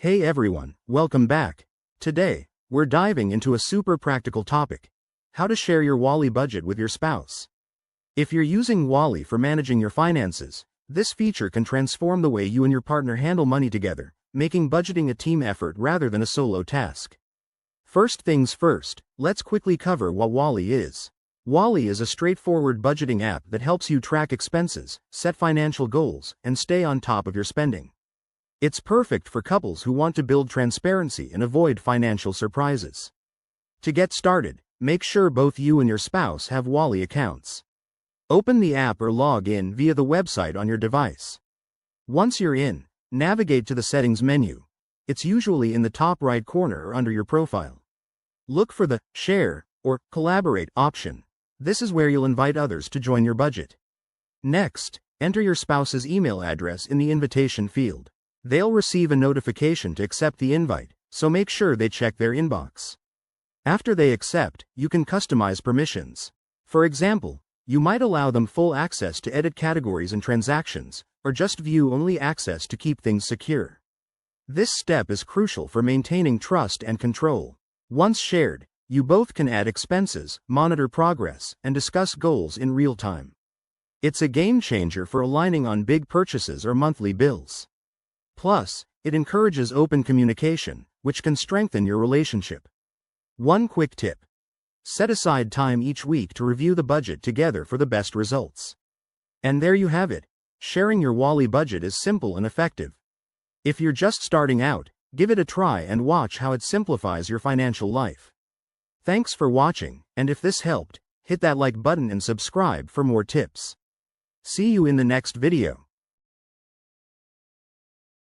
Hey everyone, welcome back. Today, we're diving into a super practical topic: how to share your Wally budget with your spouse. If you're using Wally for managing your finances, this feature can transform the way you and your partner handle money together, making budgeting a team effort rather than a solo task. First things first, let's quickly cover what Wally is. Wally is a straightforward budgeting app that helps you track expenses, set financial goals, and stay on top of your spending. It's perfect for couples who want to build transparency and avoid financial surprises. To get started, make sure both you and your spouse have Wally accounts. Open the app or log in via the website on your device. Once you're in, navigate to the Settings menu. It's usually in the top right corner or under your profile. Look for the Share or Collaborate option. This is where you'll invite others to join your budget. Next, enter your spouse's email address in the invitation field. They'll receive a notification to accept the invite, so make sure they check their inbox. After they accept, you can customize permissions. For example, you might allow them full access to edit categories and transactions, or just view-only access to keep things secure. This step is crucial for maintaining trust and control. Once shared, you both can add expenses, monitor progress, and discuss goals in real time. It's a game changer for aligning on big purchases or monthly bills. Plus, it encourages open communication, which can strengthen your relationship. One quick tip: set aside time each week to review the budget together for the best results. And there you have it. Sharing your Wally budget is simple and effective. If you're just starting out, give it a try and watch how it simplifies your financial life. Thanks for watching, and if this helped, hit that like button and subscribe for more tips. See you in the next video.